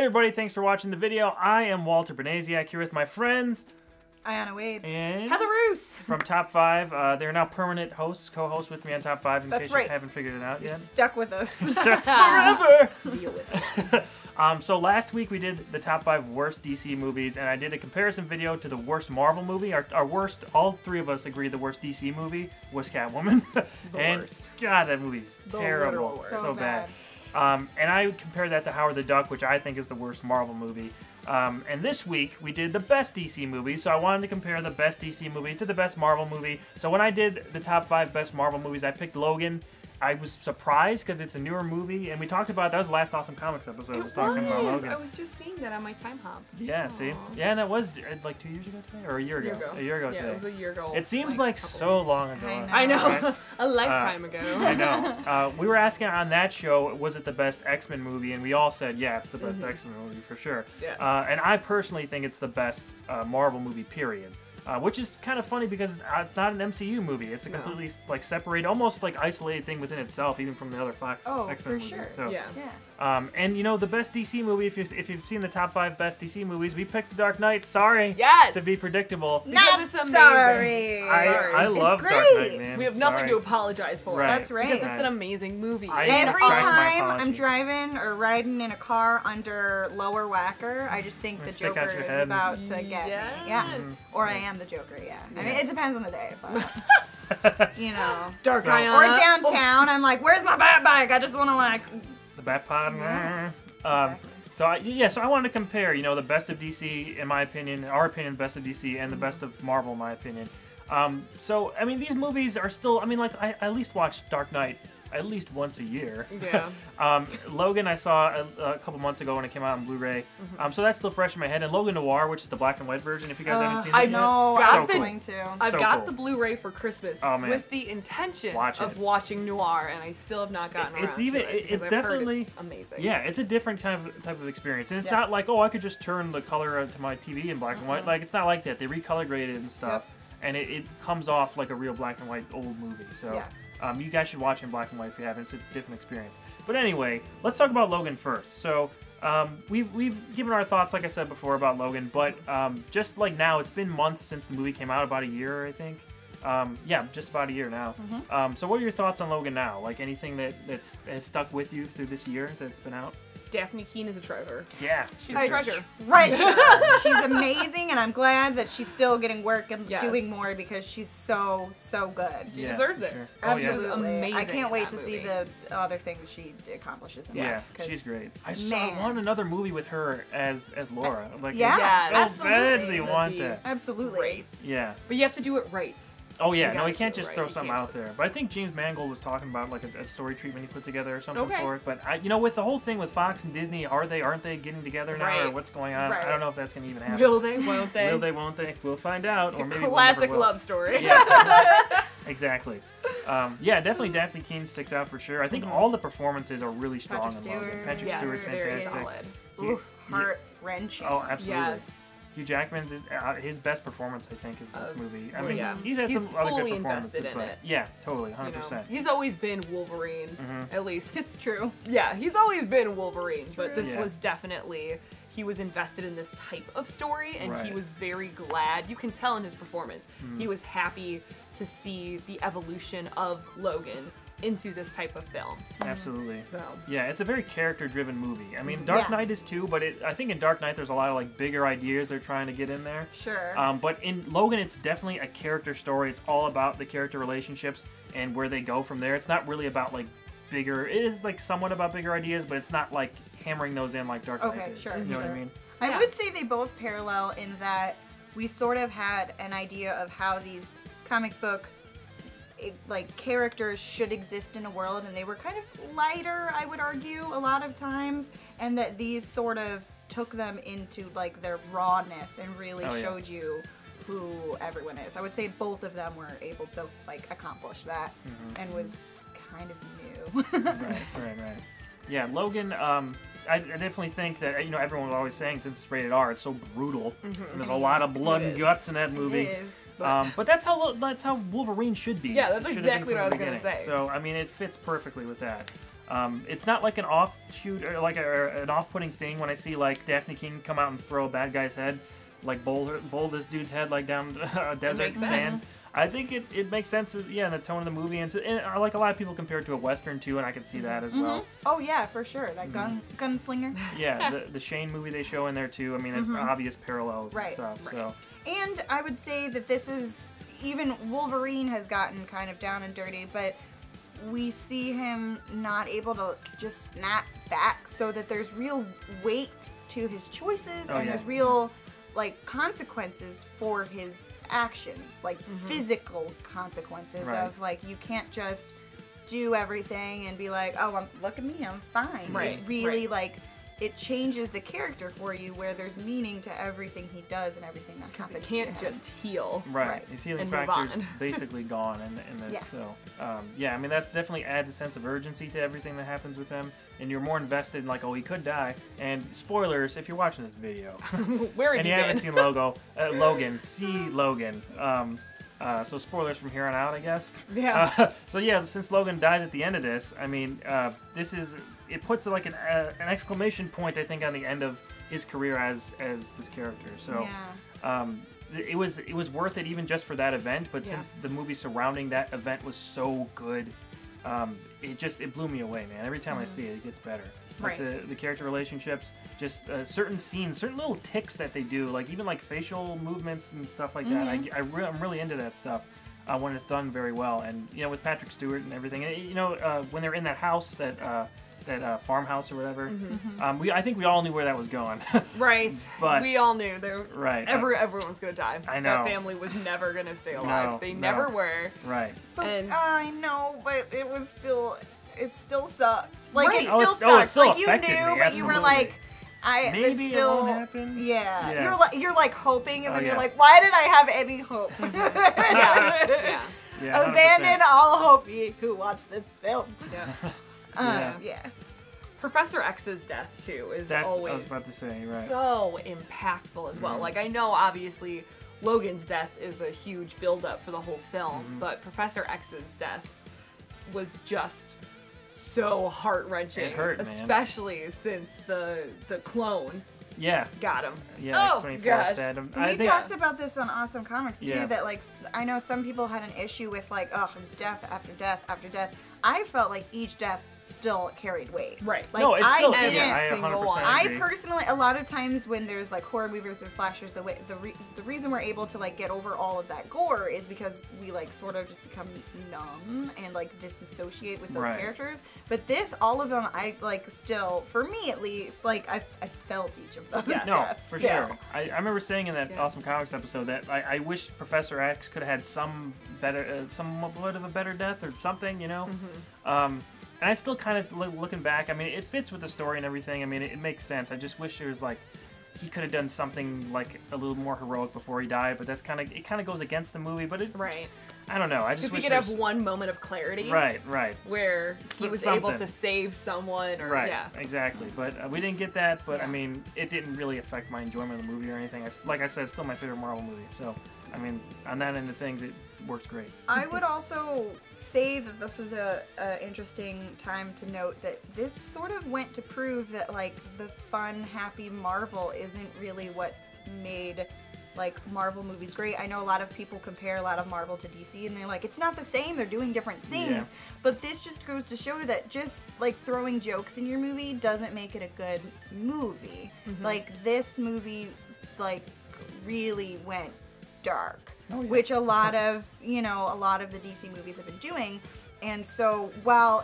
everybody, thanks for watching the video. I am Walter Benaziak here with my friends Aiyanna Wade and Heather Roos from Top 5. They're now permanent hosts, co-hosts with me on Top 5 in case you haven't figured it out You're yet. stuck with us. Stuck forever. Deal with it. So last week we did the top 5 worst DC movies, and I did a comparison video to the worst Marvel movie. Our worst, all three of us agreed the worst DC movie was Catwoman. And worst. God, that movie's The terrible. literal worst. So bad. And I compared that to Howard the Duck, which I think is the worst Marvel movie. And this week, we did the best DC movie, so I wanted to compare the best DC movie to the best Marvel movie. So when I did the top 5 best Marvel movies, I picked Logan. I was surprised because it's a newer movie, and we talked about, that was the last Awesome Comics episode. I was talking about Logan. I was just seeing that on my time hop. Yeah, Aww. See? Yeah, and that was like 2 years ago today? Or a year ago? A year ago yeah, today. It was a year ago. It seems like so long ago. I know. Right? A lifetime ago. I know. We were asking on that show, was it the best X-Men movie? And we all said, yeah, it's the best X-Men movie for sure. Yeah. And I personally think it's the best Marvel movie, period. Which is kind of funny because it's not an MCU movie. It's a completely like separated, almost like isolated thing within itself, even from the other Fox X-Men movies. Sure. So, yeah. and you know, the best DC movie, if you've seen the top 5 best DC movies, we picked The Dark Knight. Sorry. Yes. To be predictable. Because it's amazing. Sorry. I love Dark Knight, man. We have nothing to apologize for. Right. That's right. Because it's an amazing movie. Every time I'm driving or riding in a car under Lower Whacker, I just think the Joker is about to get me. Yeah. Or I am the Joker, yeah. I mean, it depends on the day, but, you know. Dark Aiyanna. Or downtown, I'm like, where's my bat bike? I just want to, like... The Bat Pod. Exactly. So I wanted to compare, you know, the best of DC, in my opinion, our opinion, the best of DC, and the best of Marvel, in my opinion. So, I mean, these movies are still, I mean, like, I at least watch Dark Knight at least once a year. Yeah. Logan I saw a couple months ago when it came out on Blu-ray. So that's still fresh in my head. And Logan Noir, which is the black and white version, if you guys haven't seen that I know, yet. I was going to. I've So got cool. the Blu-ray for Christmas with the intention of watching Noir, and I still have not gotten around to it. It's definitely it's amazing. Yeah, it's a different type of experience. And it's not like, oh, I could just turn the color to my TV in black and white. Like, it's not like that. They recolor grade it and stuff. And it comes off like a real black and white old movie. So you guys should watch it in black and white if you haven't. It's a different experience. But anyway, let's talk about Logan first. So we've given our thoughts, like I said before, about Logan. But just like now, it's been months since the movie came out, about a year, I think. Yeah, just about a year now. So what are your thoughts on Logan now? Like anything that has stuck with you through this year that's been out? Daphne Keane is a treasure. Yeah. She's a treasure. Right. She's amazing, and I'm glad that she's still getting work and doing more because she's so good. She deserves it. Sure. Absolutely. She was amazing. I can't wait to movie. see the other things she accomplishes in Yeah, that. she's great. I want another movie with her as Laura. Like, yeah, so badly want that. Absolutely. Great. Yeah. But you have to do it right. Oh yeah, no, he can't just throw something out there. But I think James Mangold was talking about like a story treatment he put together or something for it. But you know, with the whole thing with Fox and Disney, aren't they getting together now, or what's going on? I don't know if that's gonna even happen. Will they? Won't they? Will they? Won't they? We'll find out. Or maybe classic love story. Yeah. Exactly. Yeah, definitely Daphne Keane sticks out for sure. I think all the performances are really strong in Logan. Patrick Stewart's very fantastic. solid. Heart-wrenching. Oh, absolutely. Yes. Hugh Jackman's his best performance, I think, is this movie. I mean, he's had he's some other good fully performances, invested in but it. yeah, totally, 100%. You know, he's always been Wolverine, at least. It's true. Yeah, he's always been Wolverine, but this was definitely, he was invested in this type of story, and he was very glad. You can tell in his performance, he was happy to see the evolution of Logan into this type of film. Absolutely. So yeah, it's a very character-driven movie. I mean, Dark Knight is too, but I think in Dark Knight there's a lot of like bigger ideas they're trying to get in there. Sure. But in Logan, it's definitely a character story. It's all about the character relationships and where they go from there. It's not really about like bigger. It is like somewhat about bigger ideas, but it's not like hammering those in like Dark Knight did. Sure. You know what I mean? I would say they both parallel in that we sort of had an idea of how these comic book like characters should exist in a world, and they were kind of lighter, I would argue, a lot of times, and that these sort of took them into like their rawness and really showed you who everyone is. I would say both of them were able to like accomplish that and was kind of new. Right. Yeah, Logan, I definitely think that, you know, everyone was always saying since it's rated R, it's so brutal. And there's a lot of blood and guts in that movie. It is. But that's how Wolverine should be. Yeah, that's It should have exactly been what I from was the gonna beginning. say. So, I mean, it fits perfectly with that. It's not like an offshoot or like an off-putting thing when I see like Daphne King come out and throw a bad guy's head, like bowl this dude's head like down a desert sand. I think it makes sense, yeah, in the tone of the movie, and like a lot of people compare it to a Western too, and I can see that as well. Oh yeah, for sure, that gunslinger. Yeah, the Shane movie they show in there too. I mean, it's obvious parallels and stuff. Right. So. And I would say that this is, even Wolverine has gotten kind of down and dirty, but we see him not able to just snap back, so that there's real weight to his choices, and there's real like consequences for his actions, like physical consequences of like, you can't just do everything and be like, oh, look at me, I'm fine. It really like, it changes the character for you, where there's meaning to everything he does and everything that happens. Because he can't just heal. Right. His healing factor's basically gone in this. Yeah. So, yeah, I mean, that definitely adds a sense of urgency to everything that happens with him. And you're more invested in, like, oh, he could die. And spoilers, if you're watching this video, and you haven't seen Logan, see Logan. So spoilers from here on out, I guess. Yeah. So yeah, since Logan dies at the end of this, I mean, it puts like an exclamation point, I think, on the end of his career as this character. So it was worth it even just for that event. But since the movie surrounding that event was so good, it blew me away, man. Every time I see it, it gets better. Like the character relationships, just certain scenes, certain little tics that they do, like even like facial movements and stuff like that. I'm really into that stuff when it's done very well. And you know, with Patrick Stewart and everything, you know, when they're in that house, that farmhouse or whatever, I think we all knew where that was going. But we all knew everyone's gonna die. I know that family was never gonna stay alive. They never were. But I know, but it was still. It still sucked. Like, it still sucked. Still like, you knew, me, but you were like, maybe it still won't happen. Yeah. You're like hoping, and then you're like, why did I have any hope? Yeah, Abandon all hope, ye who watch this film. Professor X's death too is always, I was about to say, so impactful as well. Like, I know obviously Logan's death is a huge build-up for the whole film, but Professor X's death was just so heart-wrenching. It hurt, especially since the clone got him. Yeah, X-24 him. We talked about this on Awesome Comics too, that like, I know some people had an issue with like, oh, it was death after death after death. I felt like each death still carried weight. Right. Like, no, it's still, I didn't. I 100% I personally, a lot of times when there's like horror movies or slashers, the reason we're able to like get over all of that gore is because we like sort of just become numb and like disassociate with those characters. But this, all of them, I like still, for me at least, like I felt each of those. Yeah. No, for sure. I remember saying in that Awesome Comics episode that I wish Professor X could have had some better, somewhat of a better death or something, you know. And I still kind of, looking back, I mean, it fits with the story and everything. I mean, it makes sense. I just wish it was like, he could have done something like a little more heroic before he died, but that's kind of goes against the movie. But I don't know. I just wish we could have one moment of clarity. Right. Where he was able to save someone. Or, exactly. But we didn't get that. But I mean, it didn't really affect my enjoyment of the movie or anything. Like I said, it's still my favorite Marvel movie. So, I mean, on that end of things, it works great. I would also say that this is a interesting time to note that this sort of went to prove that like the fun, happy Marvel isn't really what made like Marvel movies great. I know a lot of people compare a lot of Marvel to DC and they're like, it's not the same, they're doing different things. But this just goes to show that just like throwing jokes in your movie doesn't make it a good movie. Like this movie like really went dark. Which a lot of the DC movies have been doing. And so while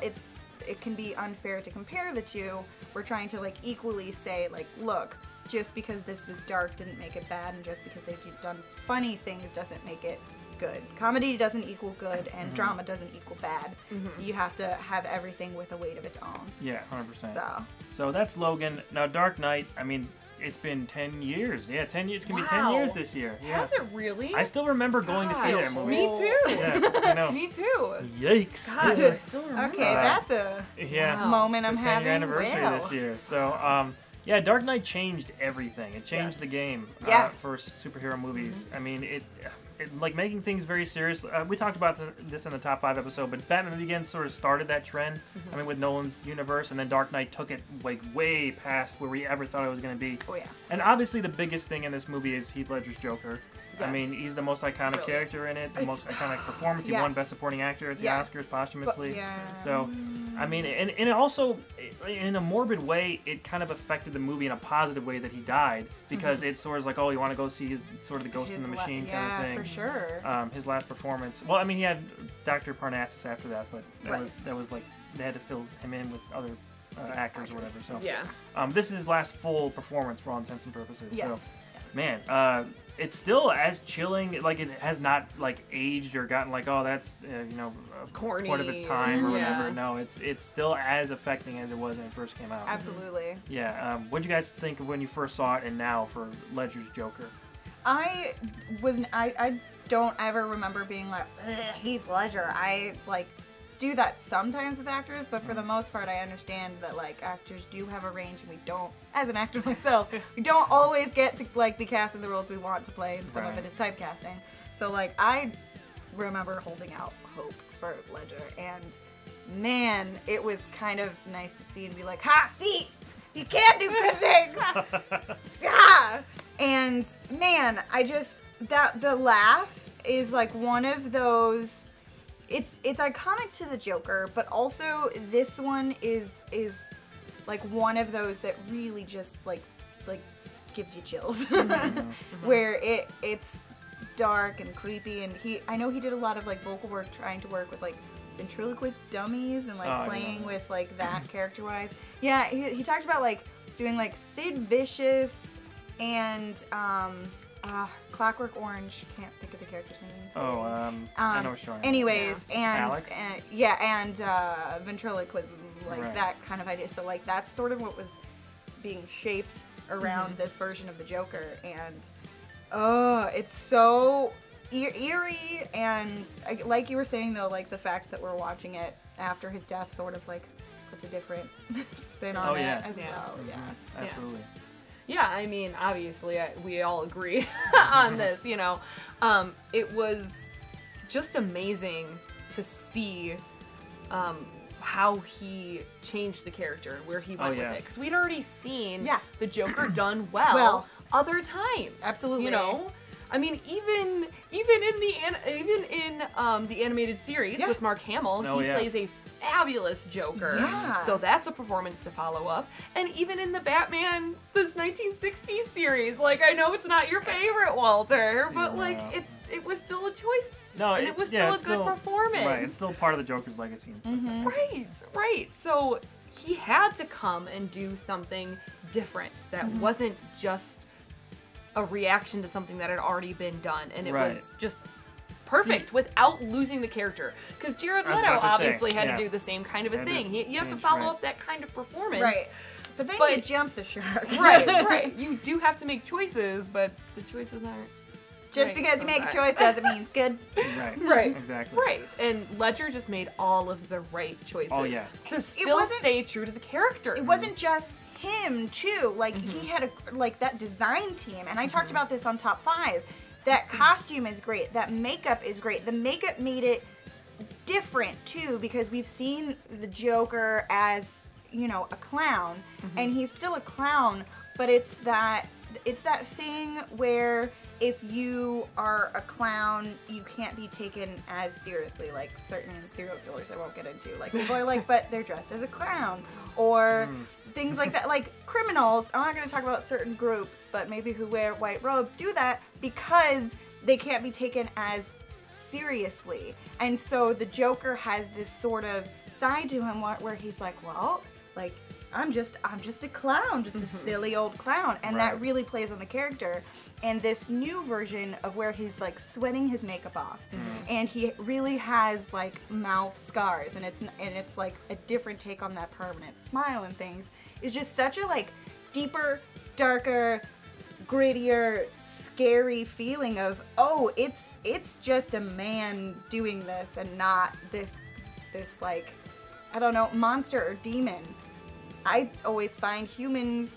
it can be unfair to compare the two, we're trying to like equally say like, look, just because this was dark didn't make it bad, and just because they've done funny things doesn't make it good. Comedy doesn't equal good, and drama doesn't equal bad. You have to have everything with a weight of its own. Yeah, 100%. So that's Logan. Now Dark Knight, I mean, it's been 10 years. Yeah, 10 years. It's going to be 10 years this year. Yeah. Has it really? I still remember going to see that movie. Me too. Yeah, I know. Me too. Yikes. Gosh, I still remember. Okay, that's a moment I'm having. It's a 10-year anniversary this year. So, Yeah, Dark Knight changed everything. It changed the game for superhero movies. I mean, it like making things very serious. We talked about this in the top 5 episode, but Batman Begins sort of started that trend. I mean, with Nolan's universe, and then Dark Knight took it like way past where we ever thought it was going to be. Oh yeah. And obviously, the biggest thing in this movie is Heath Ledger's Joker. Yes. I mean, he's the most iconic character in it, the most iconic performance. He won Best Supporting Actor at the Oscars posthumously. So, I mean, and it also, in a morbid way, it kind of affected the movie in a positive way that he died, because it's sort of like, oh, you want to go see sort of the Ghost in the Machine kind of thing. Yeah, for sure. His last performance. Well, I mean, he had Dr. Parnassus after that, but that was like, they had to fill him in with other actors or whatever. So, this is his last full performance for all intents and purposes. Yes. So, man, it's still as chilling. Like, it has not like aged or gotten like, oh, that's corny, part of its time or whatever. No, it's still as affecting as it was when it first came out. Absolutely. Yeah. What did you guys think of when you first saw it, and now for Ledger's Joker? I don't ever remember being like, Heath Ledger. I like do that sometimes with actors, but for the most part, I understand that like actors do have a range, and we don't, as an actor myself, we don't always get to like be cast in the roles we want to play, and some of it is typecasting. So like I remember holding out hope for Ledger, and man, it was kind of nice to see and be like, ha, see, you can do good things. Yeah. And man, I just the laugh is like one of those. It's iconic to the Joker, but also this one is like one of those that really just like gives you chills. Where it's dark and creepy, and I know he did a lot of like vocal work trying to work with like ventriloquist dummies and like playing with like that character wise. Yeah, he talked about like doing like Sid Vicious and Clockwork Orange. Can't think of the character's name. I know what you're talking about. Anyways, Alex? and ventriloquism, like that kind of idea. So like that's sort of what was being shaped around this version of the Joker, and it's so eerie, and like you were saying though, like the fact that we're watching it after his death sort of like puts a different spin on it as well. Yeah, absolutely. Yeah, I mean, obviously, we all agree on this, you know. It was just amazing to see how he changed the character, where he went with it. Because we'd already seen the Joker done well other times. Absolutely. You know? I mean, even in the animated series with Mark Hamill, he plays a fabulous Joker. Yeah. So that's a performance to follow up. And even in the Batman, this 1960s series, like, I know it's not your favorite, Walter, but like it was still a choice. No, and it was still a good performance. Right, it's still part of the Joker's legacy and stuff. Right. So he had to come and do something different that wasn't just a reaction to something that had already been done, and it was just perfect without losing the character. Because Jared Leto obviously had to do the same kind of a thing. You have to follow up that kind of performance. Right. But then you jump the shark. Right. You do have to make choices, but the choices aren't. Just because you make a choice doesn't mean it's good. Right. Exactly. Right. And Ledger just made all of the right choices. Oh, yeah. To still stay true to the character. It wasn't just him, too. Like, he had that design team. And I talked about this on Top 5. That costume is great. That makeup is great. The makeup made it different, too, because we've seen the Joker as, you know, a clown. And he's still a clown, but it's that thing where if you are a clown, you can't be taken as seriously, like certain serial killers I won't get into. Like, people are like, but they're dressed as a clown. Or things like that. Like, criminals, I'm not going to talk about certain groups, but maybe who wear white robes do that because they can't be taken as seriously. And so the Joker has this sort of side to him where he's like, well, like, I'm just a clown, just a silly old clown. And that really plays on the character. And this new version of where he's like sweating his makeup off, and he really has like mouth scars, and it's like a different take on that permanent smile and things, is just such a like deeper, darker, grittier, scary feeling of, oh, it's just a man doing this and not this like, I don't know, monster or demon. I always find humans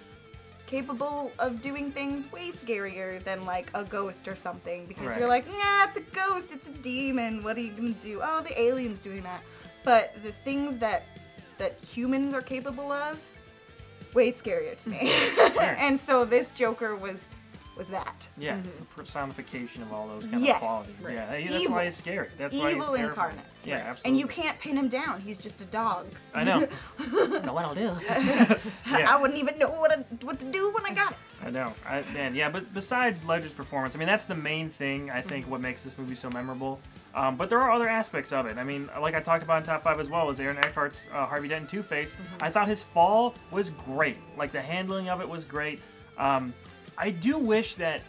capable of doing things way scarier than like a ghost or something, because Right. you're like, nah, it's a ghost, it's a demon, what are you gonna do? Oh, the alien's doing that. But the things that humans are capable of, way scarier to me. Sure. And so this Joker was that. Yeah, the personification of all those kind Yes. of qualities. Right. Yeah, that's Evil. why he's scary. That's why he's Evil terrifying. incarnate. Yeah, Right. absolutely. And you can't pin him down. He's just a dog. I know. I know what I'll do. I Yeah, wouldn't even know what to do when I got it. I know. Yeah, but besides Ledger's performance, I mean, that's the main thing, I think, what makes this movie so memorable. But there are other aspects of it. I mean, like I talked about in Top 5 as well, was Aaron Eckhart's Harvey Dent in Two-Face. I thought his fall was great. Like, the handling of it was great. I do wish that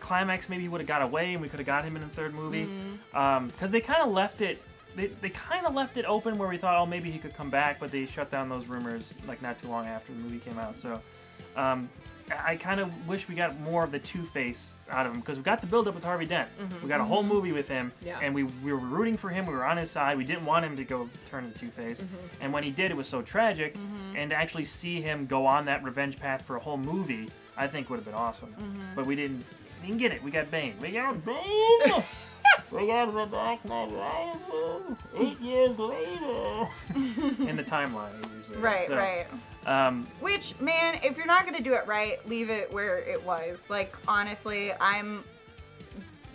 climax maybe would have got away and we could have got him in the third movie. Because they kind of left it... They kind of left it open where we thought, oh, maybe he could come back, but they shut down those rumors like not too long after the movie came out. So I kind of wish we got more of the Two-Face out of him, because we got the build-up with Harvey Dent. We got a whole movie with him, and we were rooting for him. We were on his side. We didn't want him to go turn into Two-Face. And when he did, it was so tragic. And to actually see him go on that revenge path for a whole movie, I think would have been awesome. But we didn't get it. We got Bane. We got Bane! We got the Dark Knight Rises 8 years later. In the timeline, 8 years later. Right, So, right. Which, man, if you're not gonna do it right, leave it where it was. Like, honestly,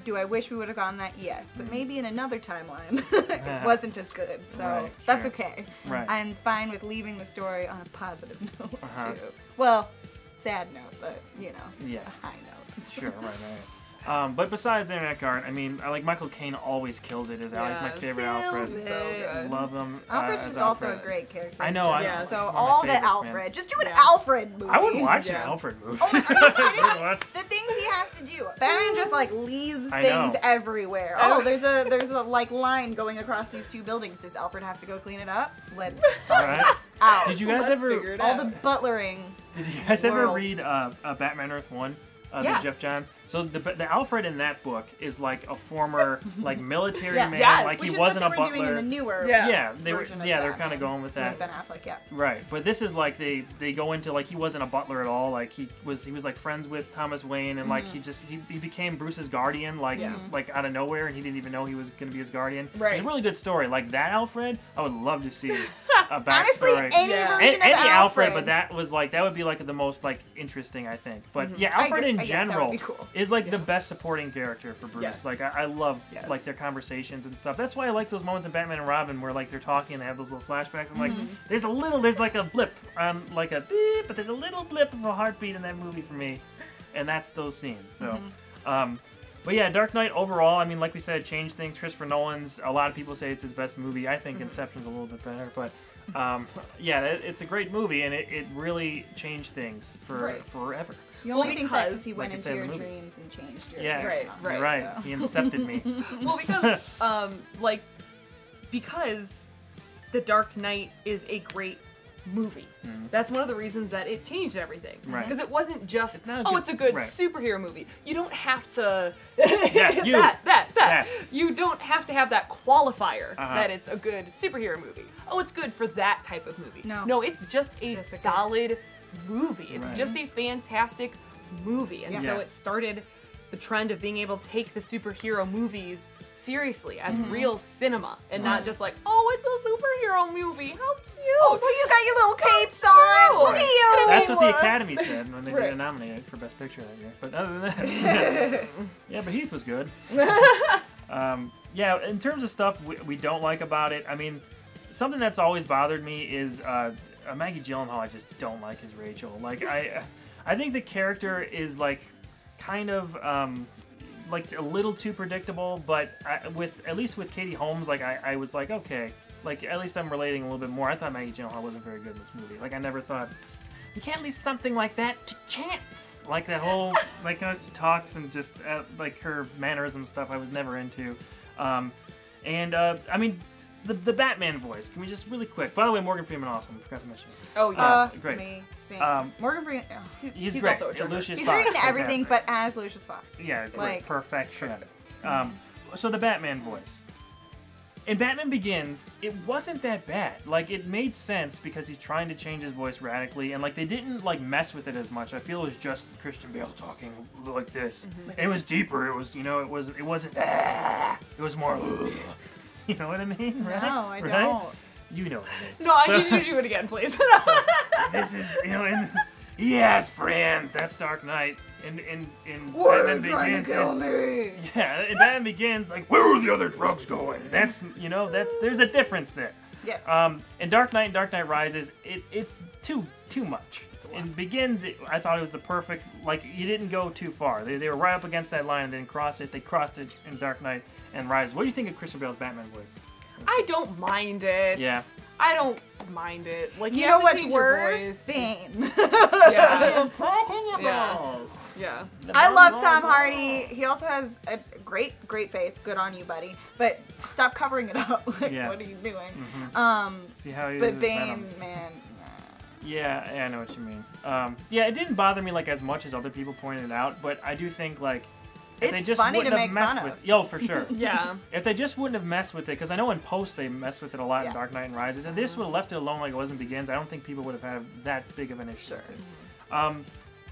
do I wish we would have gone that? Yes, but maybe in another timeline it wasn't as good. So Right, that's sure. okay. Right. I'm fine with leaving the story on a positive note Uh-huh. too. Well, sad note, but you know, Yeah. a high note. Sure, right. But besides Aaron Eckhart, I mean, I like Michael Caine always kills it as He's my favorite Alfred. Kills So it. good. Love him. Alfred's as just also a Alfred. great character. I know. Yes. So he's one of my all the favorites, Alfred. man. Just do an Yeah. Alfred movie. I would watch Yeah. an Alfred movie. Oh my God, What? the things he has to do. Batman just like leaves I things know. everywhere. Oh, there's a like line going across these two buildings. Does Alfred have to go clean it up? Let's All right. out. Did you guys Let's figure ever? it all out. the butlering? Did you guys ever world. read Batman Earth 1? Yes. The Jeff Johns. So the Alfred in that book is like a former like military Yeah. man. Yes. Like Which he is wasn't what a they were doing butler. in the newer Yeah. They were. version of Yeah, they're Batman. kind of going with that. Ben Affleck, yeah. Right, but this is like they go into like he wasn't a butler at all. Like he was like friends with Thomas Wayne, and like he became Bruce's guardian like out of nowhere, and he didn't even know he was gonna be his guardian. Right. It's a really good story. Like that Alfred, I would love to see a backstory. Honestly, any Yeah. version Any of Alfred, but that would be like the most like interesting, I think. But yeah, Alfred in Yeah, that general would be cool. is like the best supporting character for Bruce. Yes. Like I love Yes. like their conversations and stuff. That's why I like those moments in Batman and Robin where like they're talking and they have those little flashbacks. I'm like, there's like a blip on like a beep, but there's a little blip of a heartbeat in that movie for me, and that's those scenes. So. But yeah, Dark Knight overall, I mean, like we said, changed things. Christopher Nolan's, a lot of people say it's his best movie. I think Inception's a little bit better, but yeah, it's a great movie, and it really changed things for Right. forever. You only Well, think that because, he went like it into said in your the movie. dreams and changed your Yeah, Right, mind. right. You're right. So. He incepted me. Well, because The Dark Knight is a great movie. That's one of the reasons that it changed everything. Right. Because it wasn't just, It's not a good- it's a good right. superhero movie. You don't have to Yeah, that. You don't have to have that qualifier Uh-huh. that it's a good superhero movie. Oh, it's good for that type of movie. No. It's just a just a good- solid movie. It's Right. just a fantastic movie. And Yeah. so Yeah. it started the trend of being able to take the superhero movies seriously as real cinema and not just like, oh, it's a superhero movie. How cute. Well, you got your little capes on. Look at you. That's what the Academy said when they Right. got nominated for Best Picture that year. But other than that, yeah, but Heath was good. Yeah, in terms of stuff we don't like about it, I mean, something that's always bothered me is Maggie Gyllenhaal. I just don't like as Rachel. Like I think the character is like kind of like a little too predictable. But at least with Katie Holmes, like I was like, okay, like at least I'm relating a little bit more. I thought Maggie Gyllenhaal wasn't very good in this movie. Like I never thought you can't leave something like that to chance. Like that whole like how she talks and just like her mannerism stuff. I was never into. I mean. The Batman voice. Can we just really quick? By the way, Morgan Freeman, awesome. Forgot to mention it. Oh, yes. Great. Amazing. Morgan Freeman. Oh, He's He's great. also a charmer. Lucius he's Fox, great in everything, fantastic. but as Lucius Fox. Yeah, like perfection. So the Batman voice. in Batman Begins, it wasn't that bad. Like, it made sense because he's trying to change his voice radically, and, like, they didn't, like, mess with it as much. I feel it was just Christian Bale talking like this. And it was deeper. It was, you know, it wasn't, it was more, you know what I mean? Right? No, I right? don't. You know what I mean. No, I need you to do it again, please. So, this is, you know, and he has friends. That's Dark Knight. In Batman Begins. Yeah, in Batman Begins, like, where are the other drugs going? That's, you know, there's a difference there. Yes. In Dark Knight and Dark Knight Rises, it's too much. In Begins, I thought it was the perfect, like, you didn't go too far. They were right up against that line and didn't cross it. They crossed it in Dark Knight and Rises. What do you think of Christian Bale's Batman voice? I don't mind it. Yeah. I don't mind it. Like, you know what's worse? Bane. Yeah. Yeah. Yeah. I love Tom Hardy. He also has a great face. Good on you, buddy. But stop covering it up. Like, what are you doing? See how he But Bane, man. Yeah, I know what you mean. Yeah, it didn't bother me like as much as other people pointed it out, but I do think like if it's they just funny wouldn't to have make messed fun with of. yo for sure. Yeah. If they just wouldn't have messed with it, because I know in post they messed with it a lot in Dark Knight and Rises, and they just would have left it alone like it was in Begins, I don't think people would have had that big of an issue with it.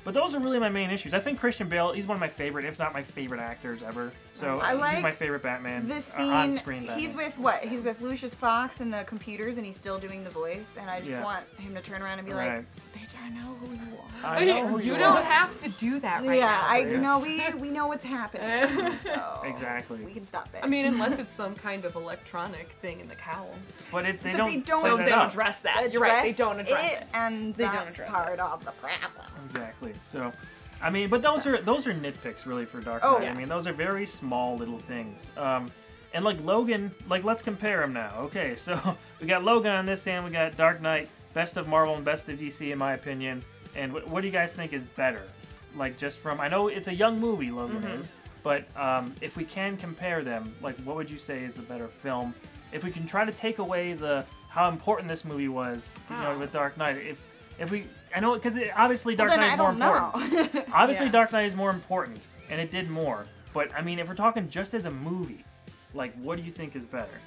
But those are really my main issues. I think Christian Bale, he's one of my favorite, if not my favorite actors ever. So he's my favorite Batman. The scene, on-screen Batman. he's with what? He's with Lucius Fox and the computers, and he's still doing the voice. And I just want him to turn around and be like, "Bitch, I know who you are." I know who you you don't are. have to do that right now. Yeah, I Yes. know. We know what's happening. So Exactly. we can stop it. I mean, unless it's some kind of electronic thing in the cowl. But they But don't. they don't- play No, that they don't up. address that. You're right. They don't address it. and They don't that's address part of the problem. Exactly. So, I mean, but those are nitpicks really for Dark Knight. Oh, yeah. I mean, those are very small little things. And like Logan, like let's compare them now. Okay, so we got Logan on this end, we got Dark Knight, best of Marvel and best of DC in my opinion. And what do you guys think is better? Like just from, I know it's a young movie, Logan is, but if we can compare them, like what would you say is the better film? If we can try to take away how important this movie was, you know, with Dark Knight, if we, I know, because obviously Dark Knight is more important. Obviously, Dark Knight is more important, and it did more. But I mean, if we're talking just as a movie, like, what do you think is better?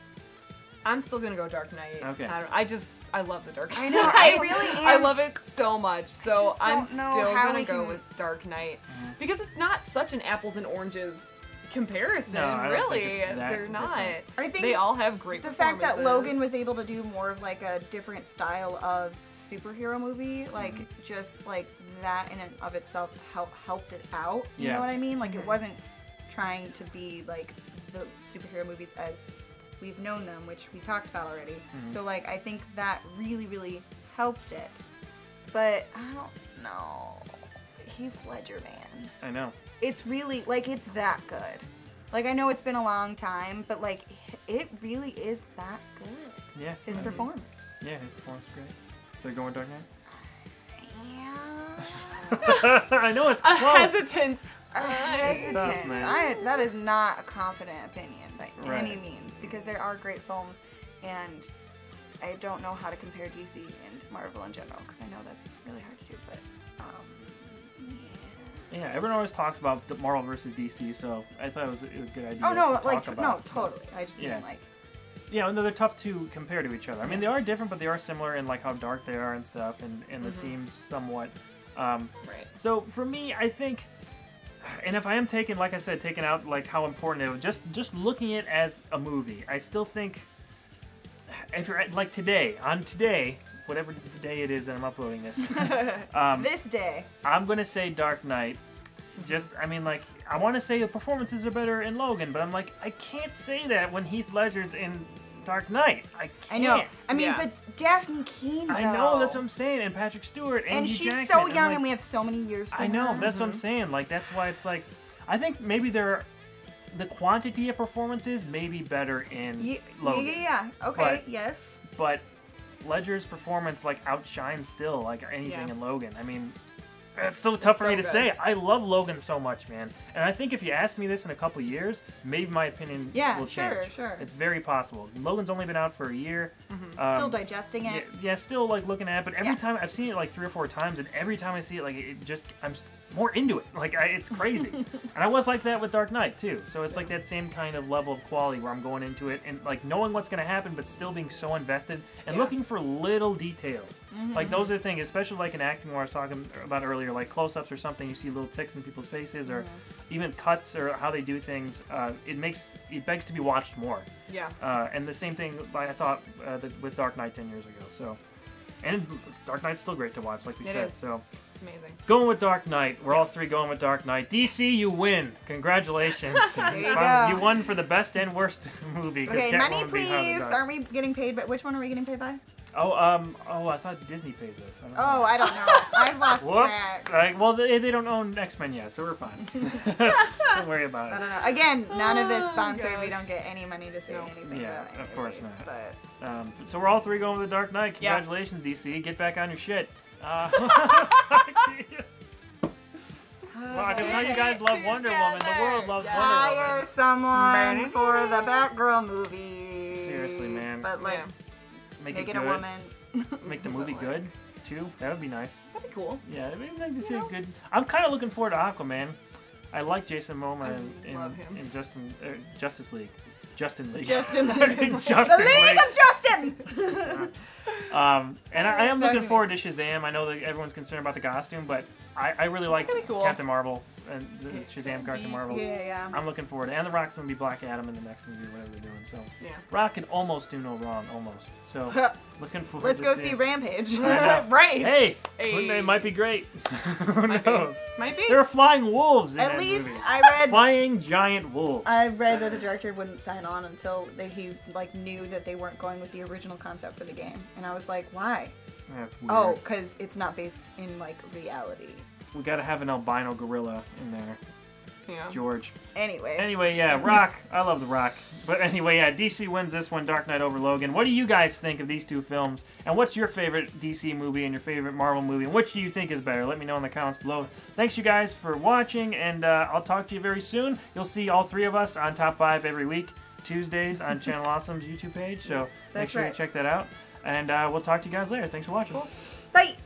I'm still gonna go Dark Knight. Okay. I love the Dark Knight. I know, I really am. I love it so much. So I'm don't know still how gonna we go can- with Dark Knight because it's not such an apples and oranges comparison. No, I don't really, think it's that they're not. different. I think they all have great the fact that performances. Logan was able to do more of like a different style of superhero movie, like just like that in and of itself helped it out. You know what I mean? Like it wasn't trying to be like the superhero movies as we've known them, which we talked about already. So like I think that really helped it. But I don't know. Heath Ledger, man. I know. It's really like it's that good. Like I know it's been a long time, but like it really is that good. Yeah. His performance. Yeah, his performance is great. So you're going Dark Knight? Yeah. I know it's a close. hesitant. Hesitant. man. That is not a confident opinion by Right. any means, because there are great films, and I don't know how to compare DC and Marvel in general, because I know that's really hard to do. But Yeah, everyone always talks about the Marvel versus DC, so I thought it was a good idea. oh no, to like talk about. no, totally. I just mean like. Yeah, no, they're tough to compare to each other. I mean, they are different, but they are similar in like how dark they are and stuff, and the themes somewhat. Right. So for me, I think, and if I am taking, like I said, taking out like how important it was, just looking at it as a movie, I still think, if you're like today, whatever day it is that I'm uploading this, This day. I'm gonna say Dark Knight. Just, I mean, like, I want to say the performances are better in Logan, but I'm like, I can't say that when Heath Ledger's in Dark Knight. I can't. I know. I mean, but Daphne Keane, though. I know, that's what I'm saying. And Patrick Stewart, and Andy she's Jackman, so young, like, and we have so many years for I know, her. that's what I'm saying. Like, that's why it's like, I think maybe the quantity of performances may be better in Logan. Yeah. Okay. Yes. But Ledger's performance, like, outshines still, like, anything in Logan. I mean, it's so tough for me to say. I love Logan so much, man. And I think if you ask me this in a couple years, maybe my opinion will change. Sure. It's very possible. Logan's only been out for a year. Still digesting it. Yeah, still like looking at it. But every time I've seen it like 3 or 4 times, and every time I see it, like it just, I'm more into it. Like, it's crazy. And I was like that with Dark Knight, too. So it's like that same kind of level of quality where I'm going into it and, like, knowing what's going to happen, but still being so invested and looking for little details. Like, those are things, especially like in acting where I was talking about earlier, like close-ups or something, you see little ticks in people's faces or even cuts or how they do things. It begs to be watched more. Yeah. And the same thing I thought with Dark Knight 10 years ago. So, and Dark Knight's still great to watch, like we said. So it's amazing. Going with Dark Knight. We're all three going with Dark Knight. DC, you win. Congratulations. There you go. You won for the best and worst movie. Okay, money please. Aren't we getting paid? But which one are we getting paid by? Oh, I thought Disney pays us. I don't know. I don't know. I've lost track. Well, they don't own X-Men yet, so we're fine. Don't worry about it. I don't know. Again, none of this sponsored. Gosh. We don't get any money to say anything about it. Of course not. But... so we're all three going with the Dark Knight. Congratulations, DC. Get back on your shit. Well, because now you guys love Wonder Woman. The world loves Wonder Woman. Hire someone for the Batgirl movie. Seriously, man. But like... Make it a woman. Make the movie good, too. That would be nice. That'd be cool. Yeah, it'd be nice to see a good... I'm kind of looking forward to Aquaman. I like Jason Momoa in Justice League. Justin League. Justin League. Justin the League of Justin! And I am looking forward to Shazam. I know that everyone's concerned about the costume, but I really like Captain Marvel and the Shazam Captain Marvel. Yeah. I'm looking forward to it. And The Rock's going to be Black Adam in the next movie or whatever they're doing. So Rock can almost do no wrong, almost. So looking forward Let's go see Rampage. Right. Hey, it might be great. Who knows? Might be. There are flying wolves in At that least movie. I read... Flying giant wolves. I read that the director wouldn't sign on until he knew that they weren't going with the original concept for the game. And I was like, why? That's weird. Oh, because it's not based in reality. We gotta have an albino gorilla in there. Yeah. George. Anyway, yeah, Rock. I love The Rock. But anyway, yeah, DC wins this one, Dark Knight over Logan. What do you guys think of these two films? And what's your favorite DC movie and your favorite Marvel movie? And which do you think is better? Let me know in the comments below. Thanks, you guys, for watching, and I'll talk to you very soon. You'll see all three of us on Top 5 every week, Tuesdays on Channel Awesome's YouTube page. So make sure you check that out. And we'll talk to you guys later. Thanks for watching. Cool. Bye.